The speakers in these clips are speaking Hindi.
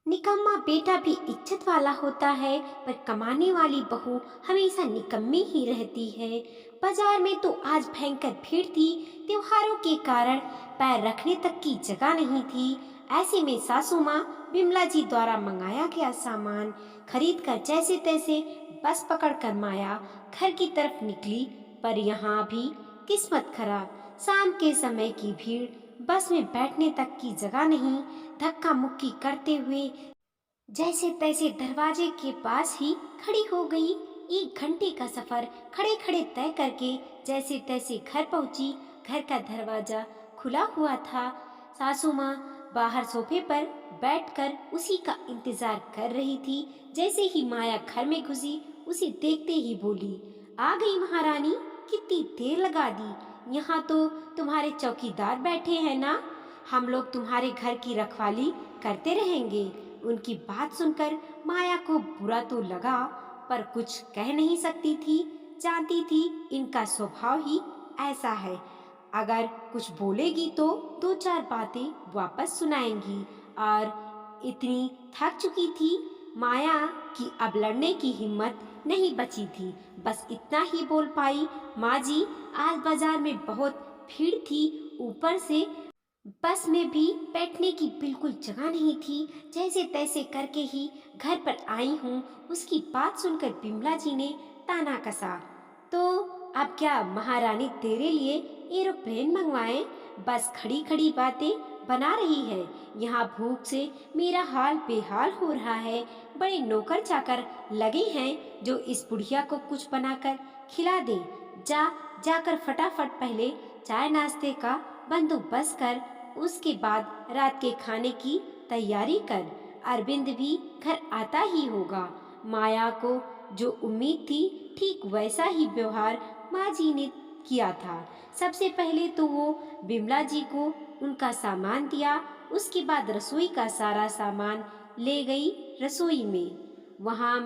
निकम्मा बेटा भी इज्जत वाला होता है, पर कमाने वाली बहू हमेशा निकम्मी ही रहती है। बाजार में तो आज भयंकर भीड़ थी। त्योहारों के कारण पैर रखने तक की जगह नहीं थी। ऐसे में सासू माँ बिमला जी द्वारा मंगाया गया सामान खरीद कर जैसे तैसे बस पकड़कर माया घर की तरफ निकली। पर यहाँ भी किस्मत खराब। शाम के समय की भीड़, बस में बैठने तक की जगह नहीं। धक्का मुक्की करते हुए जैसे तैसे दरवाजे के पास ही खड़ी हो गई। 1 घंटे का सफर खड़े खड़े तय करके जैसे तैसे घर पहुंची। घर का दरवाजा खुला हुआ था। सासू माँ बाहर सोफे पर बैठकर उसी का इंतजार कर रही थी। जैसे ही माया घर में घुसी, उसे देखते ही बोली, आ गई महारानी, कितनी देर लगा दी। यहाँ तो तुम्हारे चौकीदार बैठे हैं ना। हम लोग तुम्हारे घर की रखवाली करते रहेंगे। उनकी बात सुनकर माया को बुरा तो लगा, पर कुछ कह नहीं सकती थी। जानती थी इनका स्वभाव ही ऐसा है। अगर कुछ बोलेगी तो 2 4 बातें वापस सुनाएंगी। और इतनी थक चुकी थी माया कि अब लड़ने की हिम्मत नहीं बची थी। बस इतना ही बोल पाई, माँ जी, आज बाजार में बहुत भीड़ थी। ऊपर से बस में भी बैठने की बिल्कुल जगह नहीं थी। जैसे तैसे करके ही घर पर आई हूँ। उसकी बात सुनकर बिमला जी ने ताना कसा, तो अब क्या महारानी तेरे लिए एरोप्लेन मंगवाए? बस खड़ी खड़ी बातें बना रही है। यहाँ भूख से मेरा हाल बेहाल हो रहा है। बड़े नौकर चाकर लगे हैं जो इस बुढ़िया को कुछ बनाकर खिला दे। जा जाकर फटाफट पहले चाय नाश्ते का बंदोबस्त कर, उसके बाद रात के खाने की तैयारी कर। अरविंद भी घर आता ही होगा। माया को जो उम्मीद थी, ठीक वैसा ही व्यवहार माँ जी ने किया था। सबसे पहले तो वो बिमला जी को उनका सामान दिया। उसके बाद रसोई का सारा सामान ले गई रसोई में। वहाँ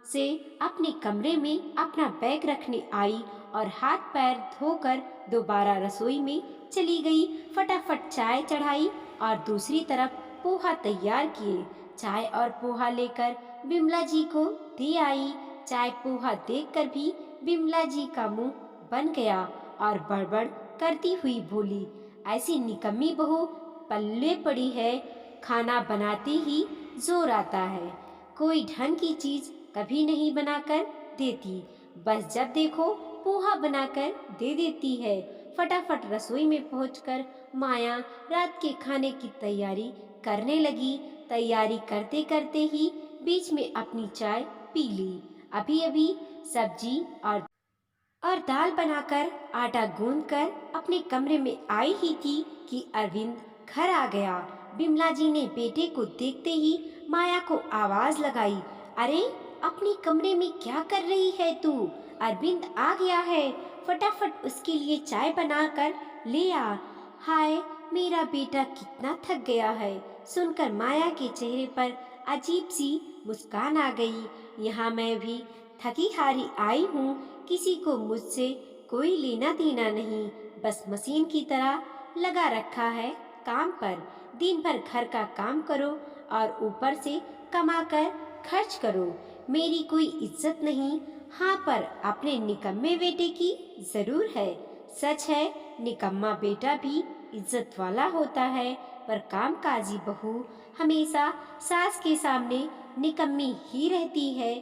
से अपने कमरे में अपना बैग रखने आई और हाथ पैर धोकर दोबारा रसोई में चली गई। फटाफट चाय चढ़ाई और दूसरी तरफ पोहा तैयार किए। चाय और पोहा लेकर बिमला जी को दे आई। चाय पोहा देखकर भी बिमला जी का मुंह बन गया और बड़बड़ करती हुई बोली, ऐसी निकम्मी बहू पल्ले पड़ी है। खाना बनाते ही जोर आता है, कोई ढंग की चीज कभी नहीं बनाकर देती। बस जब देखो पोहा बनाकर दे देती है। फटाफट रसोई में पहुंचकर माया रात के खाने की तैयारी करने लगी। तैयारी करते करते ही बीच में अपनी चाय पी ली। अभी अभी सब्जी और दाल बनाकर आटा गूंथकर अपने कमरे में आई ही थी कि अरविंद घर आ गया। बिमला जी ने बेटे को देखते ही माया को आवाज लगाई, अरे अपने कमरे में क्या कर रही है तू? अरविंद आ गया है, फटाफट उसके लिए चाय बनाकर ले आ। हाय, मेरा बेटा कितना थक गया है। सुनकर माया के चेहरे पर अजीब सी मुस्कान आ गई। यहाँ मैं भी थकी हारी आई हूँ। किसी को मुझसे कोई लेना देना नहीं। बस मशीन की तरह लगा रखा है काम पर। दिन भर घर का काम करो और ऊपर से कमा कर खर्च करो। मेरी कोई इज्जत नहीं। हाँ, पर अपने निकम्मे बेटे की जरूर है। सच है, निकम्मा बेटा भी इज्जत वाला होता है, पर कामकाजी बहू हमेशा सास के सामने निकम्मी ही रहती है।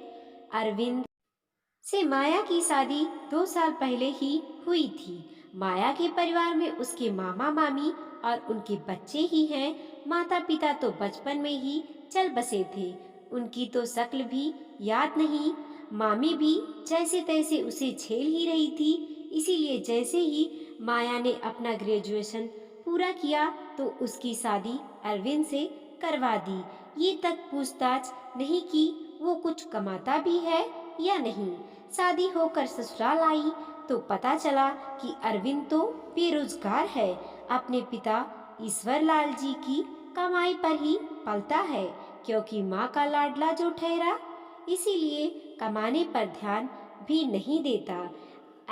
अरविंद से माया की शादी 2 साल पहले ही हुई थी। माया के परिवार में उसके मामा मामी और उनके बच्चे ही हैं। माता पिता तो बचपन में ही चल बसे थे। उनकी तो शक्ल भी याद नहीं। मामी भी जैसे तैसे उसे झेल ही रही थी। इसीलिए जैसे ही माया ने अपना ग्रेजुएशन पूरा किया तो उसकी शादी अरविंद से करवा दी। ये तक पूछताछ नहीं की वो कुछ कमाता भी है या नहीं। शादी होकर ससुराल आई तो पता चला कि अरविंद तो बेरोजगार है। अपने पिता ईश्वर लाल जी की कमाई पर ही पलता है, क्योंकि माँ का लाडला जो ठहरा, इसीलिए कमाने पर ध्यान भी नहीं देता।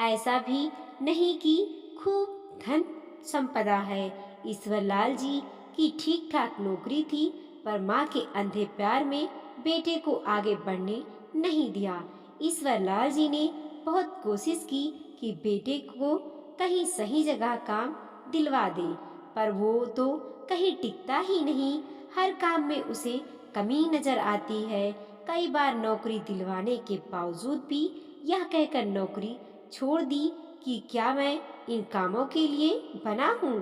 ऐसा भी नहीं कि खूब धन संपदा है। ईश्वर लाल जी की ठीक ठाक नौकरी थी। पर माँ के अंधे प्यार में बेटे को आगे बढ़ने नहीं दिया। ईश्वर लाल जी ने बहुत कोशिश की कि बेटे को कहीं सही जगह काम दिलवा दे, पर वो तो कहीं टिकता ही नहीं। हर काम में उसे कमी नजर आती है। कई बार नौकरी दिलवाने के बावजूद भी यह कहकर नौकरी छोड़ दी कि क्या मैं इन कामों के लिए बना हूँ।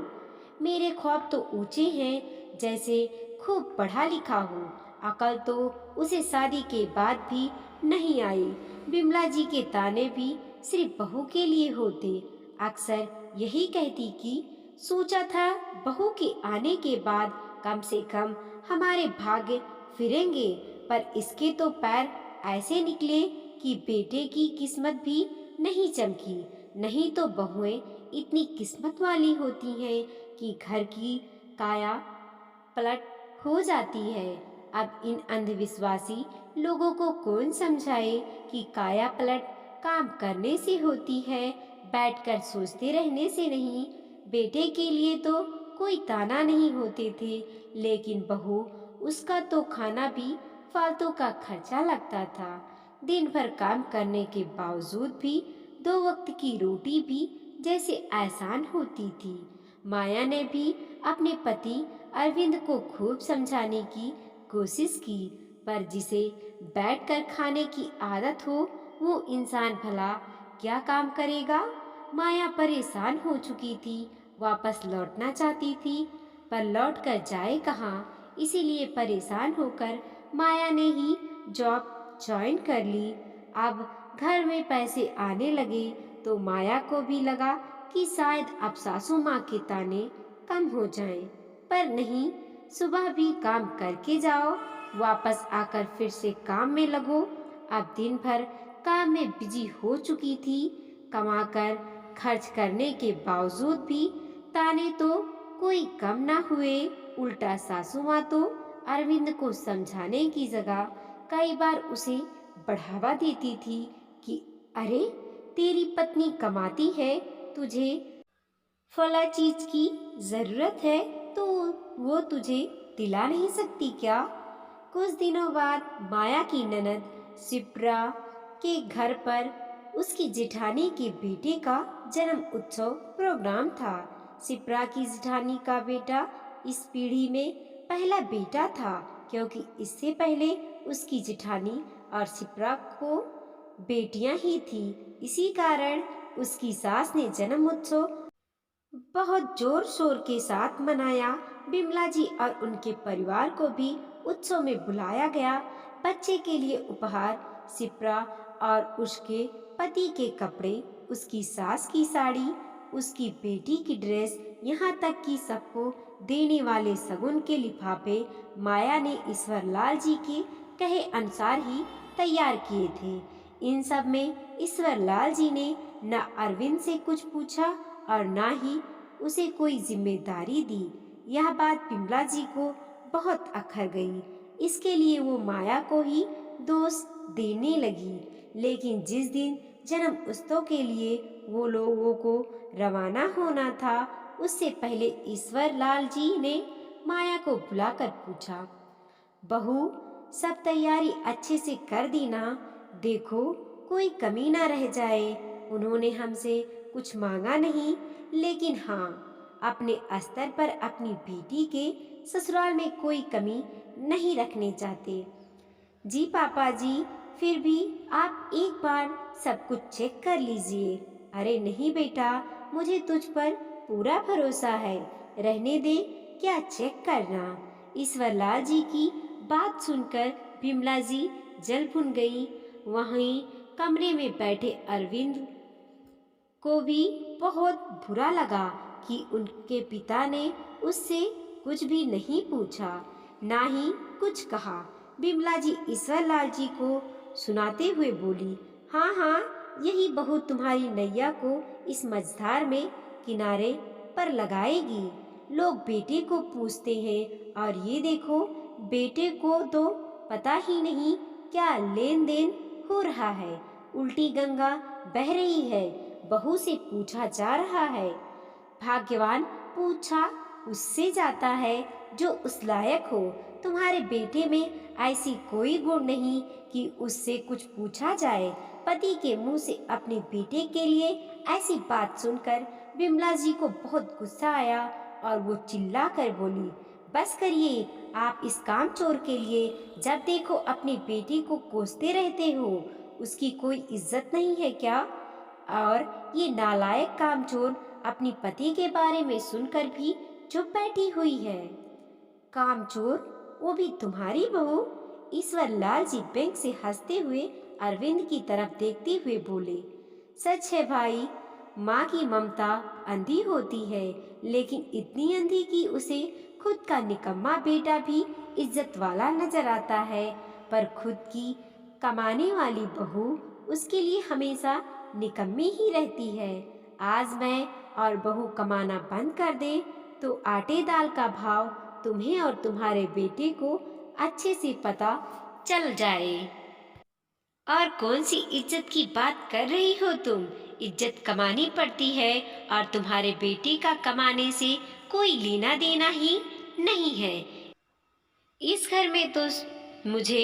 मेरे ख्वाब तो ऊंचे हैं, जैसे खूब पढ़ा लिखा हो। अकल तो उसे शादी के बाद भी नहीं आई। बिमला जी के ताने भी सिर्फ बहू के लिए होते। अक्सर यही कहती कि सोचा था बहू के आने के बाद कम से कम हमारे भाग्य फिरेंगे, पर इसके तो पैर ऐसे निकले कि बेटे की किस्मत भी नहीं चमकी। नहीं तो बहुएं इतनी किस्मत वाली होती हैं कि घर की काया पलट हो जाती है। अब इन अंधविश्वासी लोगों को कौन समझाए कि काया पलट काम करने से होती है, बैठकर सोचते रहने से नहीं। बेटे के लिए तो कोई ताना नहीं होते थे, लेकिन बहू, उसका तो खाना भी फालतू का खर्चा लगता था। दिन भर काम करने के बावजूद भी 2 वक्त की रोटी भी जैसे एहसान होती थी। माया ने भी अपने पति अरविंद को खूब समझाने की कोशिश की, पर जिसे बैठकर खाने की आदत हो वो इंसान भला क्या काम करेगा। माया परेशान हो चुकी थी, वापस लौटना चाहती थी, पर लौट कर जाए कहाँ। इसीलिए परेशान होकर माया ने ही जॉब ज्वाइन कर ली। अब घर में पैसे आने लगे तो माया को भी लगा कि शायद अब सासू माँ के ताने कम हो जाएं, पर नहीं। सुबह भी काम करके जाओ, वापस आकर फिर से काम में लगो। अब दिन भर काम में बिजी हो चुकी थी। कमाकर खर्च करने के बावजूद भी ताने तो कोई कम ना हुए। उल्टा सासू माँ तो अरविंद को समझाने की जगह कई बार उसे बढ़ावा देती थी कि अरे, तेरी पत्नी कमाती है, तुझे फला चीज की जरूरत है तो वो तुझे दिला नहीं सकती क्या। कुछ दिनों बाद माया की ननद शिप्रा के घर पर उसकी जेठानी के बेटे का जन्म उत्सव प्रोग्राम था। शिप्रा की जेठानी का बेटा इस पीढ़ी में पहला बेटा था, क्योंकि इससे पहले उसकी जेठानी और शिप्रा को बेटियां ही थी। इसी कारण उसकी सास ने जन्म उत्सव बहुत जोर शोर के साथ मनाया। बिमला जी और उनके परिवार को भी उत्सव में बुलाया गया। बच्चे के लिए उपहार, शिप्रा और उसके पति के कपड़े, उसकी सास की साड़ी, उसकी बेटी की ड्रेस, यहाँ तक कि सबको देने वाले सगुन के लिफाफे माया ने ईश्वर लाल जी के कहे अनुसार ही तैयार किए थे। इन सब में ईश्वर लाल जी ने न अरविंद से कुछ पूछा और ना ही उसे कोई जिम्मेदारी दी। यह बात बिमला जी को बहुत अखर गई। इसके लिए वो माया को ही दोष देने लगी। लेकिन जिस दिन जन्म उत्सव के लिए वो लोगों को रवाना होना था, उससे पहले ईश्वर लाल जी ने माया को बुलाकर पूछा, बहू, सब तैयारी अच्छे से कर दी ना? देखो कोई कमी ना रह जाए। उन्होंने हमसे कुछ मांगा नहीं, लेकिन हाँ, अपने स्तर पर अपनी बेटी के ससुराल में कोई कमी नहीं रखने चाहते। जी पापा जी, फिर भी आप एक बार सब कुछ चेक कर लीजिए। अरे नहीं बेटा, मुझे तुझ पर पूरा भरोसा है, रहने दे, क्या चेक करना। ईश्वर लाल जी की बात सुनकर बिमला जी जल भुन गई। वहीं कमरे में बैठे अरविंद को भी बहुत बुरा लगा कि उनके पिता ने उससे कुछ भी नहीं पूछा, ना ही कुछ कहा। बिमला जी ईश्वर लाल जी को सुनाते हुए बोली, हाँ हाँ, यही बहू तुम्हारी नैया को इस मझधार में किनारे पर लगाएगी। लोग बेटे को पूछते हैं और ये देखो, बेटे को तो पता ही नहीं क्या लेन देन हो रहा है। उल्टी गंगा बह रही है, बहू से पूछा जा रहा है। भाग्यवान पूछा उससे जाता है जो उस लायक हो, तुम्हारे बेटे में ऐसी कोई गुण नहीं कि उससे कुछ पूछा जाए। पति के मुंह से अपने बेटे के लिए ऐसी बात सुनकर विमला जी को बहुत गुस्सा आया और वो चिल्ला कर बोली, बस करिए, आप इस कामचोर के लिए जब देखो अपने बेटे को कोसते रहते हो। उसकी कोई इज्जत नहीं है क्या? और ये नालायक कामचोर अपनी पति के बारे में सुनकर भी चुप बैठी हुई है। कामचोर, वो भी तुम्हारी बहू? ईश्वर लाल जी बैंक से हंसते हुए अरविंद की तरफ देखते हुए बोले, सच है भाई, माँ की ममता अंधी होती है, लेकिन इतनी अंधी कि उसे खुद का निकम्मा बेटा भी इज्जत वाला नजर आता है, पर खुद की कमाने वाली बहू उसके लिए हमेशा निकम्मी ही रहती है। आज मैं और बहू कमाना बंद कर दे तो आटे दाल का भाव तुम्हें और तुम्हारे बेटे को अच्छे से पता चल जाए। और कौन सी इज्जत की बात कर रही हो तुम? इज्जत कमानी पड़ती है और तुम्हारे बेटे का कमाने से कोई लेना देना ही नहीं है। इस घर में तो मुझे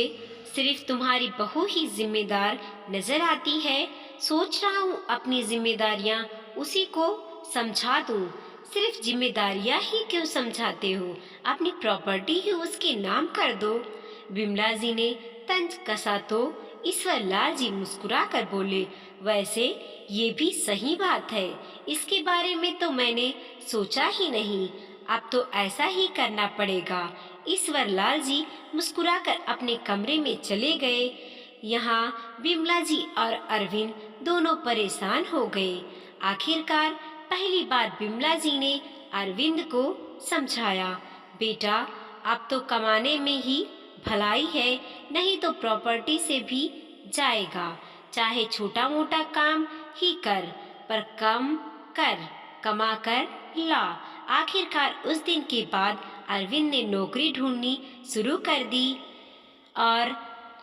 सिर्फ तुम्हारी बहू ही जिम्मेदार नजर आती है। सोच रहा हूँ अपनी जिम्मेदारियाँ उसी को समझा दूँ। सिर्फ जिम्मेदारियाँ ही क्यों समझाते हो? अपनी प्रॉपर्टी ही उसके नाम कर दो। विमला जी ने तंज कसा तो ईश्वर लाल जी मुस्कुरा कर बोले, वैसे ये भी सही बात है, इसके बारे में तो मैंने सोचा ही नहीं। अब तो ऐसा ही करना पड़ेगा। ईश्वर लाल जी मुस्कुराकर अपने कमरे में चले गए। यहाँ विमला जी और अरविंद दोनों परेशान हो गए। आखिरकार पहली बार विमला जी ने अरविंद को समझाया, बेटा, अब तो कमाने में ही भलाई है, नहीं तो प्रॉपर्टी से भी जाएगा। चाहे छोटा मोटा काम ही कर, पर कम कर, कमा कर ला। आखिरकार उस दिन के बाद अरविंद ने नौकरी ढूंढनी शुरू कर दी और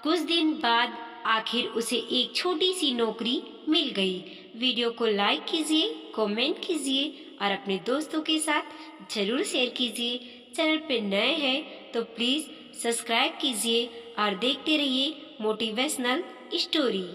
कुछ दिन बाद आखिर उसे एक छोटी सी नौकरी मिल गई। वीडियो को लाइक कीजिए, कमेंट कीजिए और अपने दोस्तों के साथ जरूर शेयर कीजिए। चैनल पे नए हैं तो प्लीज़ सब्सक्राइब कीजिए और देखते रहिए मोटिवेशनल स्टोरी।